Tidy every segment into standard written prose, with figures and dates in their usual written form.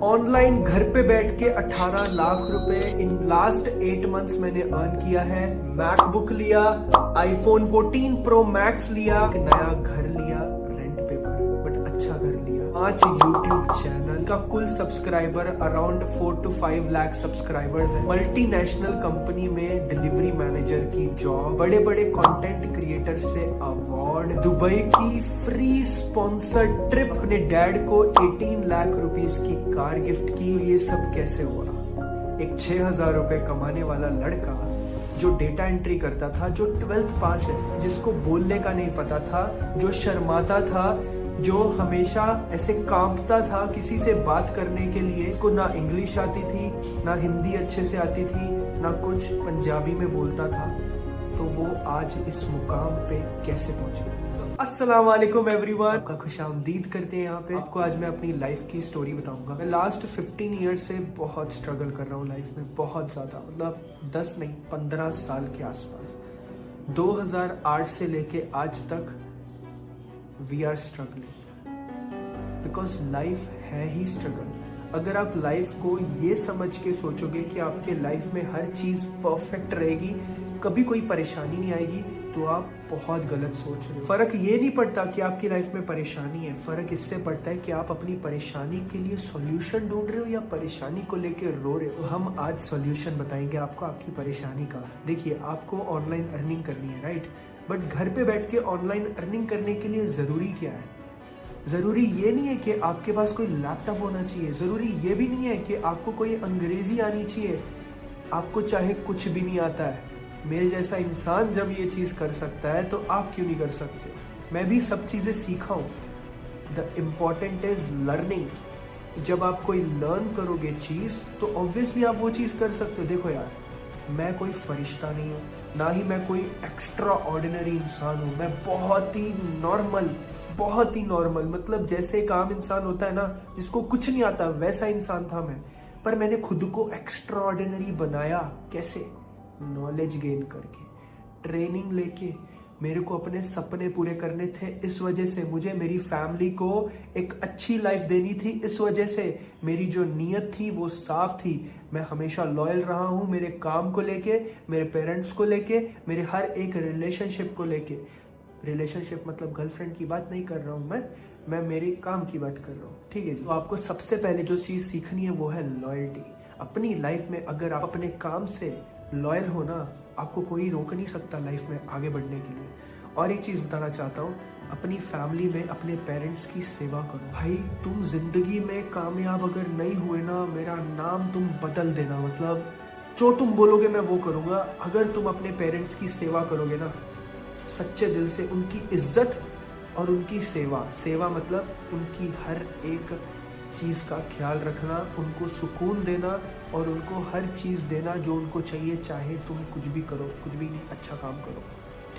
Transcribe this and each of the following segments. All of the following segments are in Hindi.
ऑनलाइन घर पे बैठ के 18 लाख रुपए इन लास्ट 8 मंथ्स मैंने अर्न किया है। मैकबुक लिया, आईफोन 14 प्रो मैक्स लिया, एक नया घर लिया रेंट पे पर, बट अच्छा घर लिया। 5 यूट्यूब चैनल का कुल subscriber around 4 to 5 lakh subscribers है। मल्टीनेशनल कंपनी में डिलीवरी मैनेजर की जॉब, बड़े बड़े कंटेंट क्रिएटर से अवार्ड, दुबई की फ्री स्पॉन्सर्ड ट्रिप, अपने डैड को 18 लाख रुपीस की कार गिफ्ट की। ये सब कैसे हुआ? एक 6,000 रुपए कमाने वाला लड़का जो डेटा एंट्री करता था, जो 12th पास है, जिसको बोलने का नहीं पता था, जो शर्माता था, जो हमेशा ऐसे कांपता था किसी से बात करने के लिए, उसको ना इंग्लिश आती थी, ना हिंदी अच्छे से आती थी, ना कुछ पंजाबी में बोलता था, तो वो आज इस मुकाम पे कैसे पहुंचे? अस्सलाम वालेकुम एवरीवन, आपका खुशामदीद करते हैं यहाँ पे। आपको आज मैं अपनी लाइफ की स्टोरी बताऊंगा। मैं लास्ट 15 ईयर से बहुत स्ट्रगल कर रहा हूँ लाइफ में, बहुत ज्यादा, मतलब 10 नहीं 15 साल के आसपास। 2008 से लेके आज तक we are struggling, because life है ही स्ट्रगल। अगर आप लाइफ को ये समझ के सोचोगे कि आपके लाइफ में हर चीज परफेक्ट रहेगी, कभी कोई परेशानी नहीं आएगी, तो आप बहुत गलत सोच रहे हो। फर्क ये नहीं पड़ता कि आपकी लाइफ में परेशानी है, फर्क इससे पड़ता है कि आप अपनी परेशानी के लिए सॉल्यूशन ढूंढ रहे हो या परेशानी को लेकर रो रहे हो। हम आज सॉल्यूशन बताएंगे आपको आपकी परेशानी का। देखिए, आपको ऑनलाइन अर्निंग करनी है, राइट? बट घर पे बैठ के ऑनलाइन अर्निंग करने के लिए जरूरी क्या है? जरूरी ये नहीं है कि आपके पास कोई लैपटॉप होना चाहिए, जरूरी ये भी नहीं है कि आपको कोई अंग्रेजी आनी चाहिए। आपको चाहे कुछ भी नहीं आता है, मेरे जैसा इंसान जब ये चीज कर सकता है तो आप क्यों नहीं कर सकते? मैं भी सब चीजें सीखा हूं। The important is learning. जब आप कोई लर्न करोगे चीज, तो ऑब्वियसली आप वो चीज कर सकते हो। देखो यार, मैं कोई फरिश्ता नहीं हूँ, ना ही मैं कोई एक्स्ट्रा ऑर्डिनरी इंसान हूँ। मैं बहुत ही नॉर्मल, मतलब जैसे एक आम इंसान होता है ना, जिसको कुछ नहीं आता, वैसा इंसान था मैं। पर मैंने खुद को एक्स्ट्रा ऑर्डिनरी बनाया। कैसे? नॉलेज गेन करके, ट्रेनिंग लेके। मेरे को अपने सपने पूरे करने थे, इस वजह से मुझे मेरी फैमिली को एक अच्छी लाइफ देनी थी, इस वजह से मेरी जो नीयत थी वो साफ थी। मैं हमेशा लॉयल रहा हूं मेरे काम को लेके, मेरे पेरेंट्स को लेके, मेरे हर एक रिलेशनशिप को लेके। रिलेशनशिप मतलब गर्लफ्रेंड की बात नहीं कर रहा हूं मैं मेरे काम की बात कर रहा हूँ, ठीक है जी? तो आपको सबसे पहले जो चीज सीखनी है वो है लॉयल्टी। अपनी लाइफ में अगर आप अपने काम से लॉयल हो ना, आपको कोई रोक नहीं सकता लाइफ में आगे बढ़ने के लिए। और एक चीज बताना चाहता हूँ, अपनी फैमिली में अपने पेरेंट्स की सेवा करो। भाई, तुम जिंदगी में कामयाब अगर नहीं हुए ना, मेरा नाम तुम बदल देना। मतलब जो तुम बोलोगे मैं वो करूंगा। अगर तुम अपने पेरेंट्स की सेवा करोगे ना, सच्चे दिल से, उनकी इज्जत और उनकी सेवा मतलब उनकी हर एक चीज का ख्याल रखना, उनको सुकून देना और उनको हर चीज देना जो उनको चाहिए, चाहे तुम कुछ भी करो, कुछ भी नहीं, अच्छा काम करो,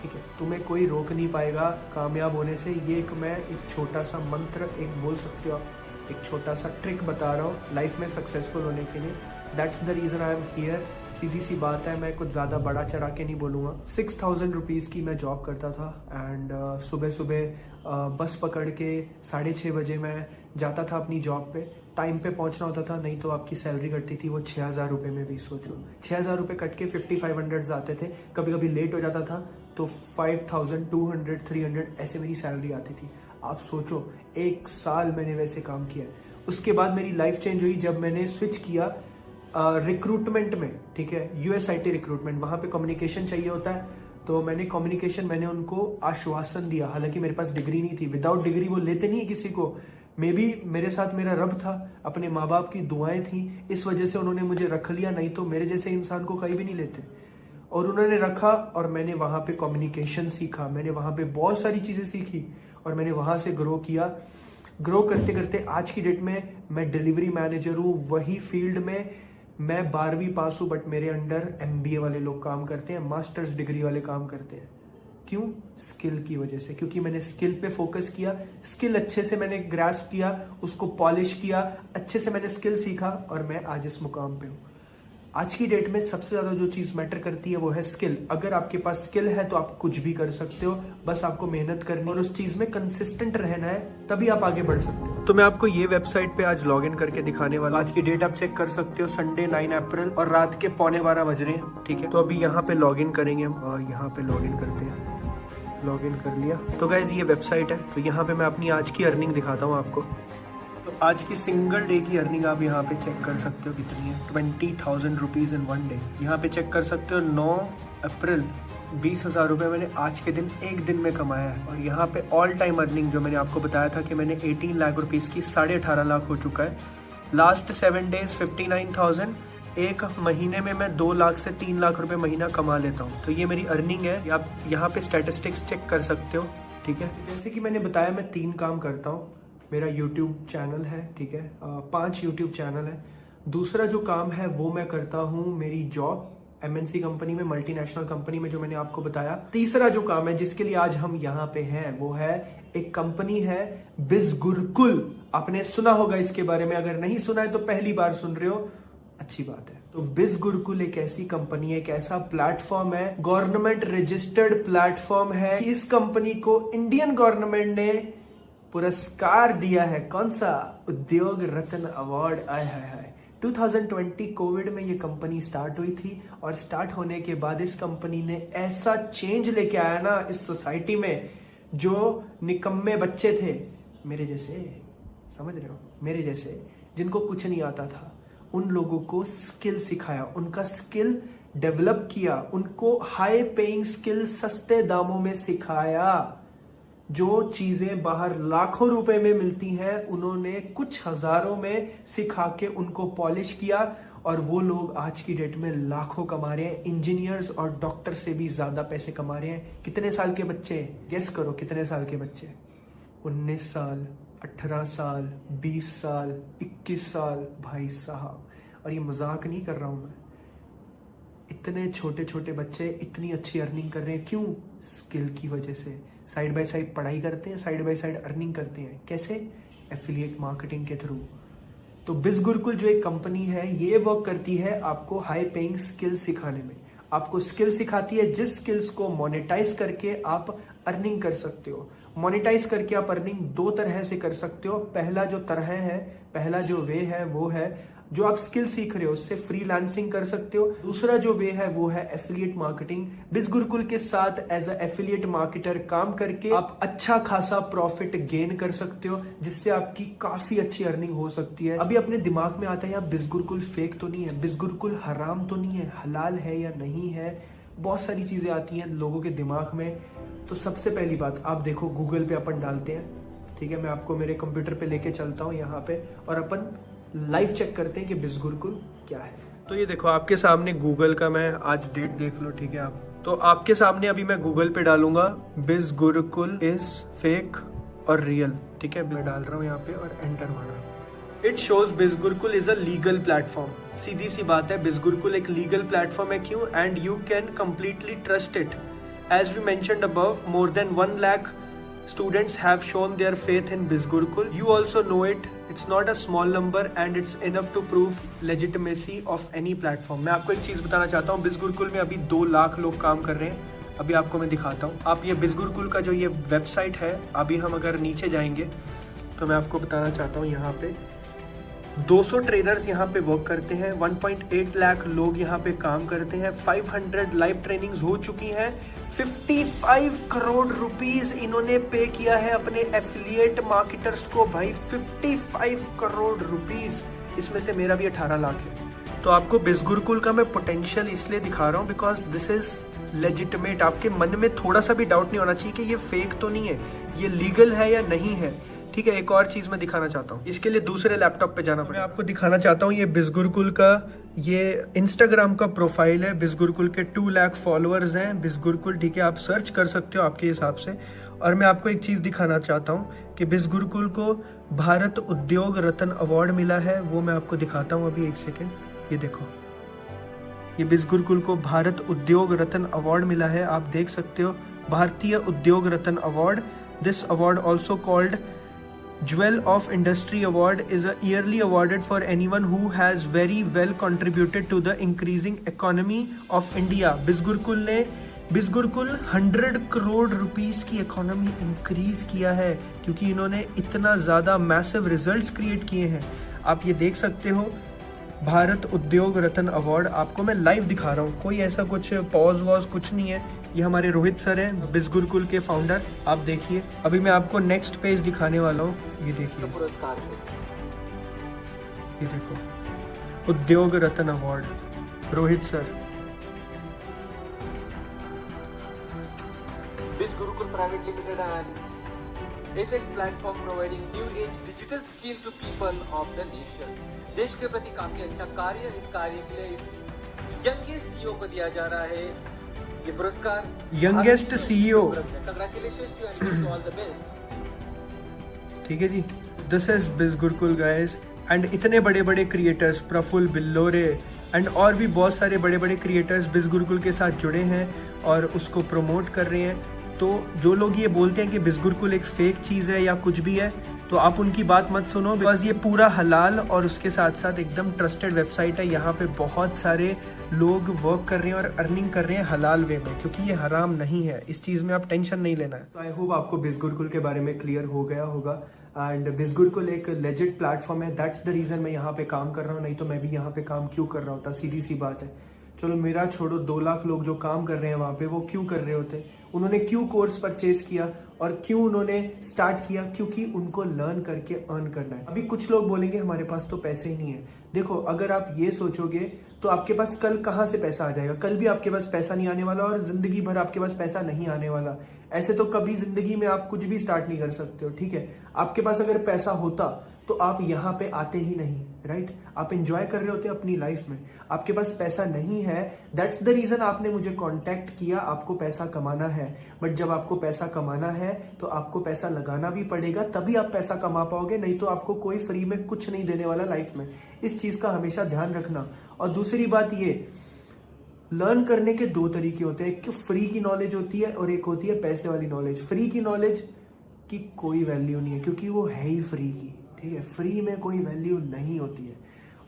ठीक है? तुम्हें कोई रोक नहीं पाएगा कामयाब होने से। ये मैं एक छोटा सा मंत्र एक बोल सकते हो आप, एक छोटा सा ट्रिक बता रहा हूँ लाइफ में सक्सेसफुल होने के लिए। That's the reason I am here. सीधी सी बात है, मैं कुछ ज़्यादा बड़ा चढ़ा के नहीं बोलूँगा। 6,000 रुपीज़ की मैं जॉब करता था एंड सुबह सुबह बस पकड़ के 6:30 बजे मैं जाता था अपनी जॉब पे। टाइम पे पहुंचना होता था, नहीं तो आपकी सैलरी कटती थी वो 6,000 रुपये में भी। सोचो, 6,000 रुपये कट के 5,500 आते थे। कभी कभी लेट हो जाता था तो 5,200 300 ऐसे मेरी सैलरी आती थी। आप सोचो, 1 साल मैंने वैसे काम किया। उसके बाद मेरी लाइफ चेंज हुई जब मैंने स्विच किया रिक्रूटमेंट में, ठीक है? USIT रिक्रूटमेंट, वहां पे कम्युनिकेशन चाहिए होता है। तो मैंने उनको आश्वासन दिया, हालांकि मेरे पास डिग्री नहीं थी। विदाउट डिग्री वो लेते नहीं है किसी को। मे बी मेरे साथ मेरा रब था, अपने माँ बाप की दुआएं थी, इस वजह से उन्होंने मुझे रख लिया, नहीं तो मेरे जैसे इंसान को कहीं भी नहीं लेते। और उन्होंने रखा और मैंने वहां पे कम्युनिकेशन सीखा, मैंने वहां पे बहुत सारी चीजें सीखी और मैंने वहां से ग्रो किया। ग्रो करते करते आज की डेट में मैं डिलीवरी मैनेजर हूँ। वही फील्ड में मैं 12वीं पास हूँ, बट मेरे अंडर MBA वाले लोग काम करते हैं, मास्टर्स डिग्री वाले काम करते हैं। क्यों? स्किल की वजह से, क्योंकि मैंने स्किल पे फोकस किया। स्किल अच्छे से मैंने ग्रास्प किया, उसको पॉलिश किया, अच्छे से मैंने स्किल सीखा और मैं आज इस मुकाम पे हूँ। आज की डेट में सबसे ज्यादा जो चीज मैटर करती है वो है स्किल। अगर आपके पास स्किल है तो आप कुछ भी कर सकते हो, बस आपको मेहनत करनी और उस चीज में कंसिस्टेंट रहना है, तभी आप आगे बढ़ सकते हो। तो मैं आपको ये वेबसाइट पे आज लॉग इन करके दिखाने वाला। आज की डेट आप चेक कर सकते हो, संडे 9 अप्रैल और रात के 11:15 बज रहे हैं। ठीक है, तो अभी यहाँ पे लॉग इन करेंगे हम और यहाँ पे लॉग इन करते हैं। लॉग इन कर लिया। तो गाइज ये वेबसाइट है, तो यहाँ पे मैं अपनी आज की अर्निंग दिखाता हूँ आपको। तो आज की सिंगल डे की अर्निंग आप यहाँ पे चेक कर सकते हो कितनी है, 20,000 रुपीज़ इन 1 डे। यहाँ पे चेक कर सकते हो 9 अप्रैल 20,000 रुपये मैंने आज के दिन एक दिन में कमाया है। और यहाँ पे ऑल टाइम अर्निंग जो मैंने आपको बताया था कि मैंने 18 लाख रुपीज़ की 18.5 लाख हो चुका है। Last 7 days 59,000। एक महीने में मैं 2 लाख से 3 लाख रुपए महीना कमा लेता हूँ। तो ये मेरी अर्निंग है, आप यहाँ पे स्टैटिस्टिक्स चेक कर सकते हो। ठीक है, जैसे कि मैंने बताया मैं 3 काम करता हूँ। मेरा यूट्यूब चैनल है, ठीक है, 5 यूट्यूब चैनल है। दूसरा जो काम है वो मैं करता हूँ मेरी जॉब MNC कंपनी में, मल्टीनेशनल कंपनी में, जो मैंने आपको बताया। तीसरा जो काम है जिसके लिए आज हम यहाँ पे हैं वो है एक कंपनी है बिज़गुरकुल। आपने सुना होगा इसके बारे में, अगर नहीं सुना है तो पहली बार सुन रहे हो, अच्छी बात है। तो बिज़गुरकुल एक ऐसी कंपनी है, एक ऐसा प्लेटफॉर्म है, गवर्नमेंट रजिस्टर्ड प्लेटफॉर्म है। इस कंपनी को इंडियन गवर्नमेंट ने पुरस्कार दिया है। कौन सा? उद्योग रत्न अवार्ड। आय हाय हाय। 2020 कोविड में ये कंपनी स्टार्ट हुई थी और स्टार्ट होने के बाद इस कंपनी ने ऐसा चेंज लेके आया ना इस सोसाइटी में, जो निकम्मे बच्चे थे मेरे जैसे, समझ रहे हो, मेरे जैसे, जिनको कुछ नहीं आता था, उन लोगों को स्किल सिखाया, उनका स्किल डेवलप किया, उनको हाई पेइंग स्किल सस्ते दामों में सिखाया। जो चीजें बाहर लाखों रुपए में मिलती हैं उन्होंने कुछ हजारों में सिखा के उनको पॉलिश किया और वो लोग आज की डेट में लाखों कमा रहे हैं। इंजीनियर्स और डॉक्टर से भी ज्यादा पैसे कमा रहे हैं। कितने साल के बच्चे? गेस करो कितने साल के बच्चे? 19 साल, 18 साल, 20 साल, 21 साल, भाई साहब। और ये मजाक नहीं कर रहा हूं मैं, इतने छोटे छोटे बच्चे इतनी अच्छी अर्निंग कर रहे हैं। क्यों? स्किल की वजह से। साइड बाय साइड पढ़ाई करते हैं, साइड बाय साइड अर्निंग करते हैं। कैसे? एफिलिएट मार्केटिंग के थ्रू। तो बिज़गुरकुल जो एक कंपनी है ये वर्क करती है आपको हाई पेइंग स्किल सिखाने में। आपको स्किल सिखाती है जिस स्किल्स को मोनेटाइज करके आप अर्निंग कर सकते हो। मोनेटाइज करके आप अर्निंग 2 तरह से कर सकते हो। पहला जो तरह है, पहला जो वे है वो है जो आप स्किल सीख रहे हो उससे फ्रीलांसिंग कर सकते हो। दूसरा जो वे है वो है एफिलिएट मार्केटिंग। बिज़गुरकुल के साथ एज अ एफिलिएट मार्केटर काम करके आप अच्छा खासा प्रॉफिट गेन कर सकते हो, जिससे आपकी काफी अच्छी अर्निंग हो सकती है। अभी अपने दिमाग में आता है यार बिज़गुरकुल फेक तो नहीं है, बिज़गुरकुल हराम तो नहीं है, हलाल है या नहीं है, बहुत सारी चीजें आती हैं लोगों के दिमाग में। तो सबसे पहली बात आप देखो, गूगल पे अपन डालते हैं, ठीक है, मैं आपको मेरे कंप्यूटर पे लेके चलता हूँ यहाँ पे और अपन लाइव चेक करते हैं कि बिज़गुरकुल क्या है। तो ये देखो आपके सामने गूगल का, मैं आज डेट देख लो, ठीक है आप। तो आपके सामने अभी मैं गूगल पे डालूंगा बिज़गुरकुल इज फेक और रियल, ठीक है, मैं डाल रहा हूँ यहाँ पे और एंटर मारा। It shows BizGurukul is a legal platform. सीधी सी बात है, बिज़गुरकुल एक लीगल प्लेटफॉर्म है। क्यों? And you can completely trust it. As we mentioned above, more than 1 lakh students have shown their faith in BizGurukul. You also know it. It's not a small number and it's enough to prove legitimacy of any platform. मैं आपको एक चीज बताना चाहता हूँ, बिज़गुरकुल में अभी 2 लाख लोग काम कर रहे हैं। अभी आपको मैं दिखाता हूँ। आप ये बिज़गुरकुल का जो ये वेबसाइट है, अभी हम अगर नीचे जाएंगे तो मैं आपको बताना चाहता हूँ, यहाँ पे 200 ट्रेनर्स यहाँ पे वर्क करते हैं, 1.8 लाख लोग यहाँ पे काम करते हैं, 500 लाइव ट्रेनिंग्स हो चुकी हैं, 55 करोड़ रुपीस इन्होंने पे किया है अपने एफिलिएट मार्केटर्स को। भाई 55 करोड़ रुपीस, इसमें से मेरा भी 18 लाख है। तो आपको बिज़गुरकुल का मैं पोटेंशियल इसलिए दिखा रहा हूँ बिकॉज दिस इज लेजिटिमेट। आपके मन में थोड़ा सा भी डाउट नहीं होना चाहिए कि ये फेक तो नहीं है, ये लीगल है या नहीं है। ठीक है, एक और चीज मैं दिखाना चाहता हूँ, इसके लिए दूसरे लैपटॉप पे जाना पड़ेगा। मैं आपको दिखाना चाहता हूँ ये बिज़गुरकुल का ये इंस्टाग्राम का प्रोफाइल है। बिज़गुरकुल के 2 लाख फॉलोअर्स हैं बिज़गुरकुल, ठीक है, आप सर्च कर सकते हो आपके हिसाब से। और मैं आपको एक चीज दिखाना चाहता हूँ कि बिज़गुरकुल को भारत उद्योग रत्न अवार्ड मिला है, वो मैं आपको दिखाता हूँ अभी, एक सेकेंड। ये देखो, ये बिज़गुरकुल को भारत उद्योग रत्न अवार्ड मिला है, आप देख सकते हो, Bharatiya Udyog Ratna award. This award also called Jewel of Industry Award is a yearly awarded for anyone who has very well contributed to the increasing economy of India. बिस्गुरकुल 100 crore rupees की इकोनॉमी इंक्रीज किया है क्योंकि इन्होंने इतना ज़्यादा मैसिव रिजल्ट्स क्रिएट किए हैं। आप ये देख सकते हो, भारत उद्योग रत्न अवार्ड आपको मैं लाइव दिखा रहा हूँ, कोई ऐसा कुछ पॉज वॉज कुछ नहीं है। ये हमारे रोहित सर हैं, बिस्गुरकुल के फाउंडर। आप देखिए, अभी मैं आपको नेक्स्ट पेज दिखाने वाला हूँ। ये देखिए, ये देखो, Udyog Ratna award Rohit sir. BizGurukul Private Limited and EdTech platform providing new age digital skill to people of the nation. देश के प्रति काफी अच्छा कार्य, इस कार्य के लिए इस यंगेस्ट सीईओ को दिया जा रहा है ये पुरस्कार। Youngest CEO, congratulations to and wish you all the best. ठीक है जी, दिस इज बिस्गुरकुल गाइस। एंड इतने बड़े बड़े क्रिएटर्स, प्रफुल्ल बिल्लोरे एंड और भी बहुत सारे बड़े बड़े क्रिएटर्स बिस्गुरकुल के साथ जुड़े हैं और उसको प्रमोट कर रहे हैं। तो जो लोग ये बोलते हैं कि बिस्गुरकुल एक फेक चीज़ है या कुछ भी है, तो आप उनकी बात मत सुनो, बिकॉज ये पूरा हलाल और उसके साथ साथ एकदम ट्रस्टेड वेबसाइट है। यहाँ पे बहुत सारे लोग वर्क कर रहे हैं और अर्निंग कर रहे हैं हलाल वे में, क्योंकि ये हराम नहीं है। इस चीज़ में आप टेंशन नहीं लेना है। आई होप आपको बिस्गुरकुल के बारे में क्लियर हो गया होगा। एंड बिस्गुरकुल एक लेजिट प्लेटफॉर्म है, दैट्स द रीज़न मैं यहाँ पे काम कर रहा हूँ, नहीं तो मैं भी यहाँ पे काम क्यों कर रहा होता, सीधी सी बात है। चलो मेरा छोड़ो, 2 लाख लोग जो काम कर रहे हैं वहाँ पे, वो क्यों कर रहे होते, उन्होंने क्यों कोर्स परचेज किया और क्यों उन्होंने स्टार्ट किया, क्योंकि उनको लर्न करके अर्न करना है। अभी कुछ लोग बोलेंगे हमारे पास तो पैसे ही नहीं है। देखो, अगर आप ये सोचोगे तो आपके पास कल कहाँ से पैसा आ जाएगा? कल भी आपके पास पैसा नहीं आने वाला और जिंदगी भर आपके पास पैसा नहीं आने वाला। ऐसे तो कभी जिंदगी में आप कुछ भी स्टार्ट नहीं कर सकते हो, ठीक है। आपके पास अगर पैसा होता तो आप यहाँ पे आते ही नहीं, राइट। आप एंजॉय कर रहे होते अपनी लाइफ में। आपके पास पैसा नहीं है, दैट्स द रीजन आपने मुझे कांटेक्ट किया। आपको पैसा कमाना है, बट जब आपको पैसा कमाना है तो आपको पैसा लगाना भी पड़ेगा, तभी आप पैसा कमा पाओगे। नहीं तो आपको कोई फ्री में कुछ नहीं देने वाला लाइफ में। इस चीज का हमेशा ध्यान रखना। और दूसरी बात ये, लर्न करने के 2 तरीके होते हैं, एक फ्री की नॉलेज होती है और एक होती है पैसे वाली नॉलेज। फ्री की नॉलेज की कोई वैल्यू नहीं है क्योंकि वो है ही फ्री की, ठीक है। फ्री में कोई वैल्यू नहीं होती है।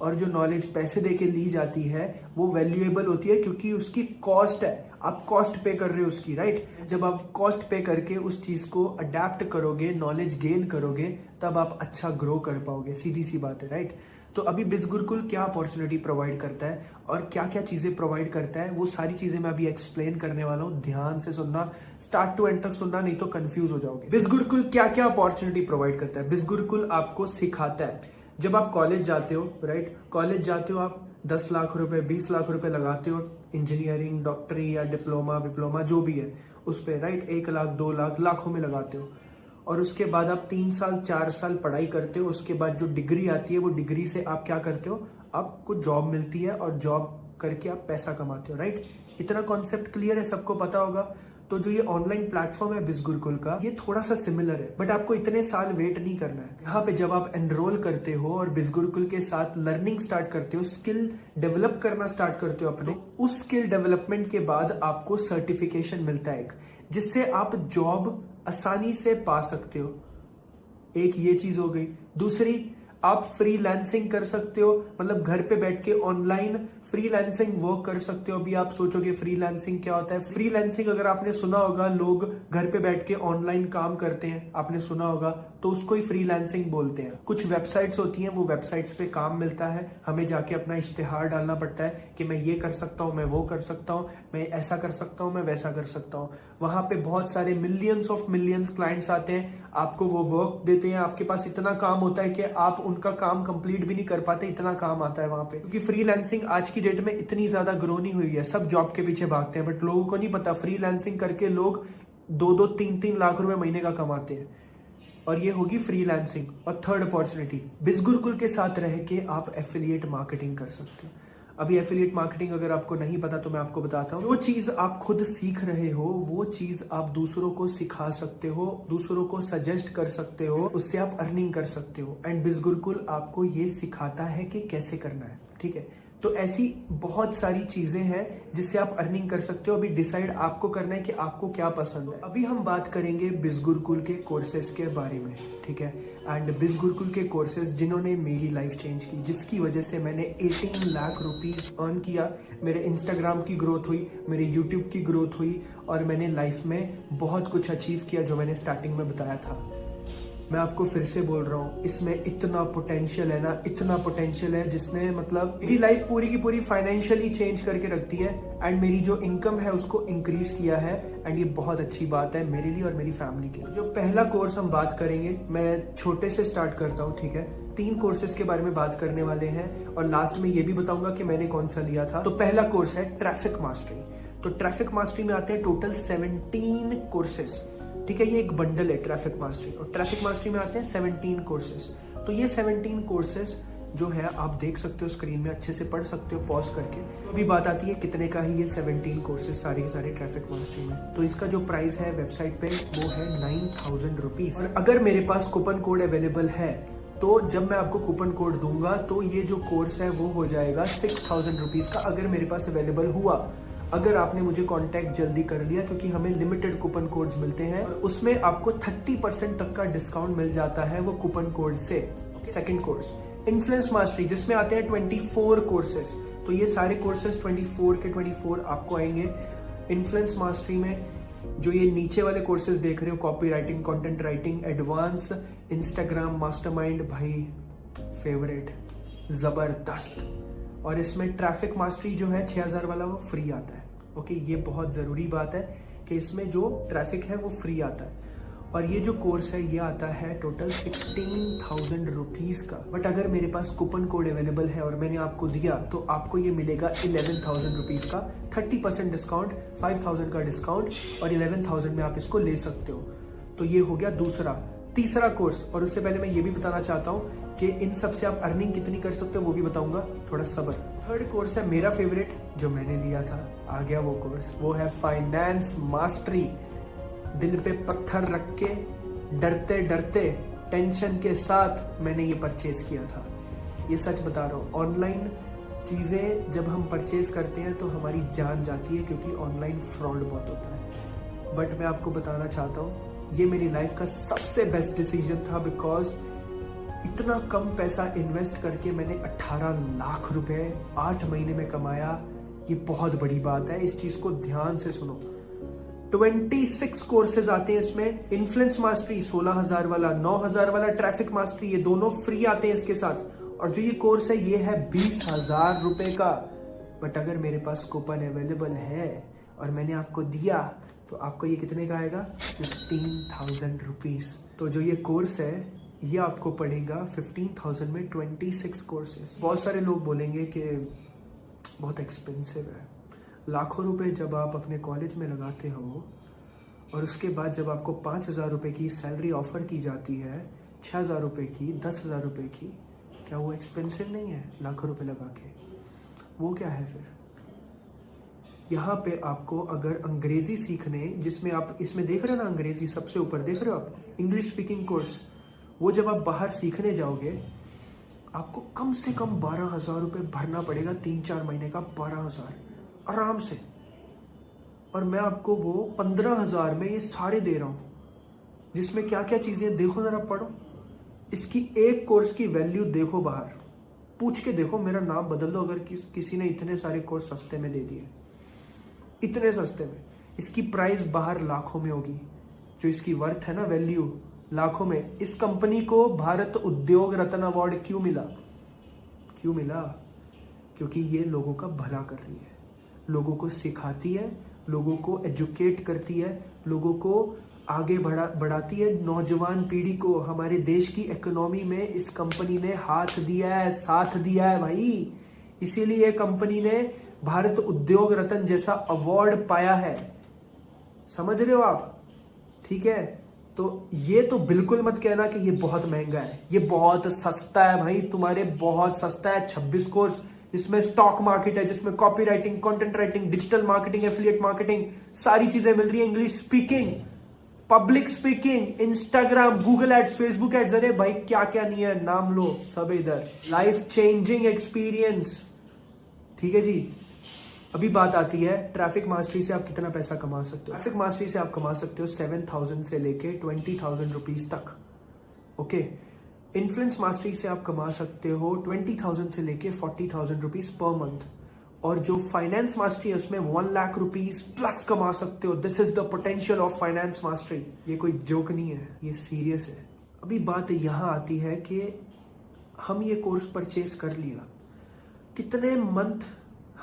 और जो नॉलेज पैसे देके ली जाती है वो वैल्यूएबल होती है क्योंकि उसकी कॉस्ट है, आप कॉस्ट पे कर रहे हो उसकी, राइट। जब आप कॉस्ट पे करके उस चीज को अडेप्ट करोगे, नॉलेज गेन करोगे, तब आप अच्छा ग्रो कर पाओगे, सीधी सी बात है, राइट। तो अभी बिस्गुरकुल क्या अपॉर्चुनिटी प्रोवाइड करता है और क्या क्या चीजें प्रोवाइड करता है, वो सारी चीजें मैं अभी एक्सप्लेन करने वाला हूँ। ध्यान से सुनना, स्टार्ट टू एंड तक सुनना, नहीं तो कंफ्यूज हो जाओगे। बिस्गुरकुल क्या क्या अपॉर्चुनिटी प्रोवाइड करता है? बिस्गुरकुल आपको सिखाता है, जब आप कॉलेज जाते हो, राइट, कॉलेज जाते हो आप 10 लाख रुपए 20 लाख रुपए लगाते हो इंजीनियरिंग, डॉक्टरी या डिप्लोमा जो भी है उस पे, राइट। 1 लाख 2 लाख लाखों में लगाते हो और उसके बाद आप 3 साल 4 साल पढ़ाई करते हो। उसके बाद जो डिग्री आती है वो डिग्री से आप क्या करते हो, आपको जॉब मिलती है और जॉब करके आप पैसा कमाते हो, राइट। इतना कॉन्सेप्ट क्लियर है, सबको पता होगा। तो जो ये ऑनलाइन प्लेटफॉर्म है बिस्गुरकुल का, ये थोड़ा सा सिमिलर है, बट आपको इतने साल वेट नहीं करना है। यहाँ पे जब आप एनरोल करते हो और बिस्गुरकुल के साथ लर्निंग स्टार्ट करते हो, स्किल डेवलप करना स्टार्ट करते हो अपने, उस स्किल डेवलपमेंट के बाद आपको सर्टिफिकेशन मिलता है एक, जिससे आप जॉब आसानी से पा सकते हो। एक ये चीज हो गई। दूसरी, आप फ्रीलांसिंग कर सकते हो, मतलब घर पे बैठ के ऑनलाइन फ्रीलांसिंग वर्क कर सकते हो। अभी आप सोचोगे फ्रीलांसिंग क्या होता है? फ्रीलांसिंग अगर आपने सुना होगा, लोग घर पे बैठ के ऑनलाइन काम करते हैं, आपने सुना होगा, तो उसको ही फ्रीलांसिंग बोलते हैं। कुछ वेबसाइट्स होती हैं, वो वेबसाइट्स पे काम मिलता है, हमें जाके अपना इश्तेहार डालना पड़ता है कि मैं ये कर सकता हूँ, मैं वो कर सकता हूँ, मैं ऐसा कर सकता हूँ, मैं वैसा कर सकता हूँ। वहां पे बहुत सारे मिलियंस क्लाइंट्स आते हैं, आपको वो वर्क देते हैं। आपके पास इतना काम होता है कि आप उनका काम कंप्लीट भी नहीं कर पाते, इतना काम आता है वहां पे। क्योंकि फ्रीलांसिंग आज की डेट में इतनी ज्यादा ग्रो नहीं हुई है, सब जॉब के पीछे भागते हैं, बट लोगों को नहीं पता फ्रीलांसिंग करके लोग 2-2, 3-3 लाख रुपए महीने का कमाते हैं। और ये होगी फ्रीलांसिंग। और थर्ड अपॉर्चुनिटी, बिस्गुरकुल के साथ रह के आप एफिलिएट मार्केटिंग कर सकते हो। अभी एफिलिएट मार्केटिंग अगर आपको नहीं पता तो मैं आपको बताता हूँ। जो चीज आप खुद सीख रहे हो वो चीज आप दूसरों को सिखा सकते हो, दूसरों को सजेस्ट कर सकते हो, उससे आप अर्निंग कर सकते हो। एंड बिस्गुरकुल आपको ये सिखाता है कि कैसे करना है, ठीक है। तो ऐसी बहुत सारी चीजें हैं जिससे आप अर्निंग कर सकते हो। अभी डिसाइड आपको करना है कि आपको क्या पसंद है। अभी हम बात करेंगे बिज गुरुकुल के कोर्सेज के बारे में, ठीक है। एंड बिज गुरुकुल के कोर्सेज जिन्होंने मेरी लाइफ चेंज की, जिसकी वजह से मैंने 18 लाख रुपीस अर्न किया, मेरे इंस्टाग्राम की ग्रोथ हुई, मेरे यूट्यूब की ग्रोथ हुई और मैंने लाइफ में बहुत कुछ अचीव किया जो मैंने स्टार्टिंग में बताया था। मैं आपको फिर से बोल रहा हूँ, इसमें इतना पोटेंशियल है ना, इतना पोटेंशियल है जिसने मतलब मेरी लाइफ पूरी की पूरी फाइनेंशियली चेंज करके रखती है एंड मेरी जो इनकम है उसको इंक्रीज किया है। एंड ये बहुत अच्छी बात है मेरे लिए और मेरी फैमिली के लिए। जो पहला कोर्स हम बात करेंगे, मैं छोटे से स्टार्ट करता हूँ, ठीक है। 3 कोर्सेज के बारे में बात करने वाले हैं और लास्ट में ये भी बताऊंगा कि मैंने कौन सा लिया था। तो पहला कोर्स है ट्रैफिक मास्टरी। तो ट्रैफिक मास्टरी में आते हैं टोटल 17 कोर्सेज, ठीक है। ये एक बंडल है ट्रैफिक मास्टरी, और ट्रैफिक मास्टरी में आते हैं 17 कोर्सेज। तो ये 17 कोर्सेज जो है आप देख सकते हो स्क्रीन में, अच्छे से पढ़ सकते हो पॉज करके। अभी बात आती है कितने का है ये 17 कोर्सेज सारे के सारे ट्रैफिक मास्टरी में। तो इसका जो प्राइस है वेबसाइट पे वो है 9,000 रुपीज। और अगर मेरे पास कूपन कोड अवेलेबल है तो जब मैं आपको कूपन कोड दूंगा तो ये जो कोर्स है वो हो जाएगा 6,000 रुपीज का, अगर मेरे पास अवेलेबल हुआ, अगर आपने मुझे कांटेक्ट जल्दी कर लिया, क्योंकि हमें लिमिटेड कूपन कोड्स मिलते हैं और उसमें आपको 30% तक का डिस्काउंट मिल जाता है वो कूपन कोड से। सेकंड कोर्स इन्फ्लुएंस मास्टरी, जिसमें आते हैं 24 कोर्सेज। तो ये सारे कोर्सेज 24 के 24 आपको आएंगे। इन्फ्लुएंस मास्टरी में जो ये नीचे वाले कोर्सेज देख रहे हो, copy writing, content writing, advance Instagram mastermind, भाई फेवरेट, जबरदस्त। और इसमें ट्रैफिक मास्टरी जो है 6,000 वाला वो फ्री आता है। ओके, ये बहुत जरूरी बात है कि इसमें जो ट्रैफिक है वो फ्री आता है। और ये जो कोर्स है ये आता है टोटल 16,000 रुपीज का। बट अगर मेरे पास कूपन कोड अवेलेबल है और मैंने आपको दिया तो आपको ये मिलेगा 11,000 रुपीज का, 30% डिस्काउंट, 5,000 का डिस्काउंट, और 11,000 में आप इसको ले सकते हो। तो ये हो गया दूसरा। तीसरा कोर्स, और उससे पहले मैं ये भी बताना चाहता हूँ कि इन सब से आप अर्निंग कितनी कर सकते हो वो भी बताऊंगा, थोड़ा सब्र। थर्ड कोर्स है मेरा फेवरेट जो मैंने लिया था, आ गया वो कोर्स, वो है फाइनेंस मास्टरी। दिल पे पत्थर रख के, डरते डरते, टेंशन के साथ मैंने ये परचेज किया था। ये सच बता रहा हूँ, ऑनलाइन चीजें जब हम परचेज करते हैं तो हमारी जान जाती है, क्योंकि ऑनलाइन फ्रॉड बहुत होता है। बट मैं आपको बताना चाहता हूँ ये मेरी लाइफ का सबसे बेस्ट डिसीजन था, बिकॉज इतना कम पैसा इन्वेस्ट करके मैंने 18 लाख रुपए 8 महीने में कमाया। ये बहुत बड़ी बात है, इस चीज को ध्यान से सुनो। 26 कोर्सेज आते हैं इसमें। इन्फ्लुएंस मास्टरी 16,000 वाला, 9,000 वाला ट्रैफिक मास्टरी, ये दोनों फ्री आते हैं इसके साथ। और जो ये कोर्स है ये है 20,000 रुपए का। बट अगर मेरे पास कूपन अवेलेबल है और मैंने आपको दिया तो आपको ये कितने का आएगा, 15,000 रुपीज। तो जो ये कोर्स है ये आपको पड़ेगा 15,000 में 26 कोर्सेज। बहुत सारे लोग बोलेंगे कि बहुत एक्सपेंसिव है। लाखों रुपए जब आप अपने कॉलेज में लगाते हो और उसके बाद जब आपको 5,000 रुपए की सैलरी ऑफर की जाती है, 6,000 रुपए की, 10,000 रुपए की, क्या वो एक्सपेंसिव नहीं है? लाखों रुपए लगा के वो क्या है फिर? यहाँ पे आपको अगर अंग्रेजी सीखने, जिसमें आप इसमें देख रहे हो ना, अंग्रेजी सबसे ऊपर देख रहे हो आप, इंग्लिश स्पीकिंग कोर्स, वो जब आप बाहर सीखने जाओगे आपको कम से कम 12,000 रुपए भरना पड़ेगा, 3-4 महीने का 12,000 आराम से। और मैं आपको वो 15,000 में ये सारे दे रहा हूँ, जिसमें क्या क्या चीजें, देखो जरा, पढ़ो इसकी। एक कोर्स की वैल्यू देखो, बाहर पूछ के देखो, मेरा नाम बदल दो अगर किसी ने इतने सारे कोर्स सस्ते में दे दिए, इतने सस्ते में। इसकी प्राइस बाहर लाखों में होगी, जो इसकी वर्थ है ना, वैल्यू लाखों में। इस कंपनी को भारत उद्योग रत्न अवार्ड क्यों मिला? क्यों मिला? क्योंकि ये लोगों का भला कर रही है, लोगों को सिखाती है, लोगों को एजुकेट करती है, लोगों को आगे बढ़ाती है, नौजवान पीढ़ी को। हमारे देश की इकोनॉमी में इस कंपनी ने हाथ दिया है, साथ दिया है भाई। इसीलिए कंपनी ने भारत उद्योग रत्न जैसा अवार्ड पाया है। समझ रहे हो आप? ठीक है, तो ये तो बिल्कुल मत कहना कि ये बहुत महंगा है, ये बहुत सस्ता है भाई। तुम्हारे बहुत सस्ता है। 26 कोर्स, जिसमें स्टॉक मार्केट है, जिसमें copy writing, content writing, digital marketing, affiliate marketing, सारी चीजें मिल रही है। English speaking, public speaking, Instagram, Google ads, Facebook ads, अरे भाई क्या क्या नहीं है, नाम लो, सब इधर। लाइफ चेंजिंग एक्सपीरियंस, ठीक है जी। अभी बात आती है ट्रैफिक मास्टरी से आप कितना पैसा कमा सकते हो। ट्रैफिक मास्टरी से आप कमा सकते हो 7,000 से लेके 20,000 रुपीज तक। ओके। इन्फ्लुएंस मास्टरी से आप कमा सकते हो 20,000 से लेके 40,000 रुपीज पर मंथ। और जो फाइनेंस मास्टरी है उसमें 1 लाख रुपीज प्लस कमा सकते हो। This is the potential of finance mastery. ये कोई जोक नहीं है, ये सीरियस है। अभी बात यहाँ आती है कि हम ये कोर्स परचेज कर लिया, कितने मंथ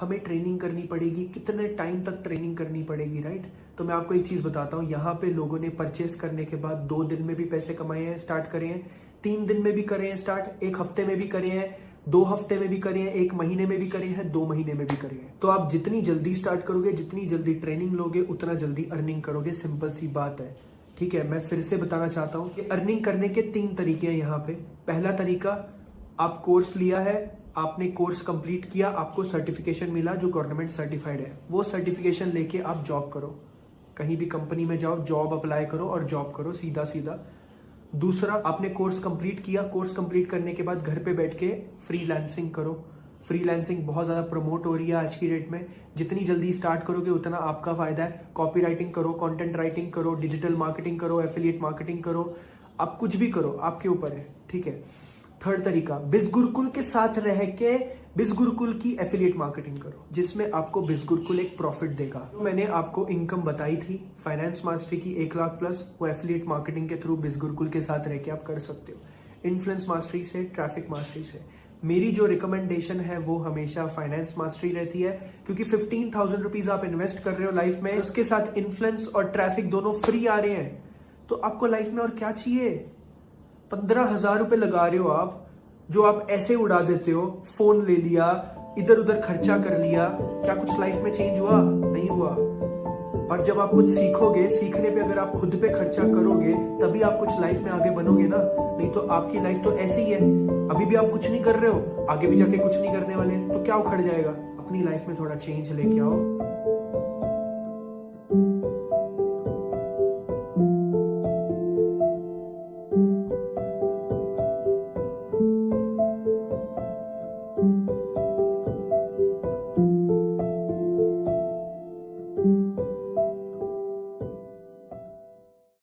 हमें ट्रेनिंग करनी पड़ेगी, कितने टाइम तक ट्रेनिंग करनी पड़ेगी, राइट। तो मैं आपको एक चीज बताता हूँ, यहाँ पे लोगों ने परचेस करने के बाद 2 दिन में भी पैसे कमाए हैं, स्टार्ट करे हैं, 3 दिन में भी करे हैं स्टार्ट, 1 हफ्ते में भी करे हैं, 2 हफ्ते में भी करे हैं, 1 महीने में भी करे हैं, 2 महीने में भी करे हैं। तो आप जितनी जल्दी स्टार्ट करोगे, जितनी जल्दी ट्रेनिंग लोगे, उतना जल्दी अर्निंग करोगे। सिंपल सी बात है, ठीक है। मैं फिर से बताना चाहता हूँ कि अर्निंग करने के 3 तरीके हैं यहाँ पे। पहला तरीका, आप कोर्स लिया है, आपने कोर्स कंप्लीट किया, आपको सर्टिफिकेशन मिला जो गवर्नमेंट सर्टिफाइड है, वो सर्टिफिकेशन लेके आप जॉब करो, कहीं भी कंपनी में जाओ, जॉब अप्लाई करो और जॉब करो, सीधा सीधा। दूसरा, आपने कोर्स कंप्लीट किया, कोर्स कंप्लीट करने के बाद घर पे बैठ के फ्रीलांसिंग करो। फ्रीलांसिंग बहुत ज्यादा प्रमोट हो रही है आज की डेट में, जितनी जल्दी स्टार्ट करोगे उतना आपका फायदा है। कॉपी राइटिंग करो, कंटेंट राइटिंग करो, डिजिटल मार्केटिंग करो, एफिलिएट मार्केटिंग करो, आप कुछ भी करो, आपके ऊपर है, ठीक है। थर्ड तरीका, बिज गुरुकुल के साथ रह के बिज गुरुकुल की एफिलिएट मार्केटिंग करो, जिसमें आपको बिज गुरुकुल एक प्रॉफिट देगा। तो मैंने आपको इनकम बताई थी फाइनेंस मास्टरी की 1 लाख प्लस, वो एफिलिएट मार्केटिंग के थ्रू बिज गुरुकुल के साथ रह के आप कर सकते हो। इन्फ्लुएंस मास्टरी से, ट्रैफिक मास्टरी से मेरी जो रिकमेंडेशन है वो हमेशा फाइनेंस मास्टरी रहती है, क्योंकि 15,000 रुपीज आप इन्वेस्ट कर रहे हो लाइफ में, उसके साथ इन्फ्लुएंस और ट्रैफिक दोनों फ्री आ रहे हैं, तो आपको लाइफ में और क्या चाहिए। 15,000 रुपए लगा रहे हो आप, जो आप ऐसे उड़ा देते हो, फोन ले लिया, इधर उधर खर्चा कर लिया, क्या कुछ लाइफ में चेंज हुआ? नहीं हुआ। और जब आप कुछ सीखोगे, सीखने पे अगर आप खुद पे खर्चा करोगे तभी आप कुछ लाइफ में आगे बनोगे ना, नहीं तो आपकी लाइफ तो ऐसी ही है, अभी भी आप कुछ नहीं कर रहे हो, आगे भी जाके कुछ नहीं करने वाले, तो क्या उखड़ जाएगा। अपनी लाइफ में थोड़ा चेंज लेके आओ।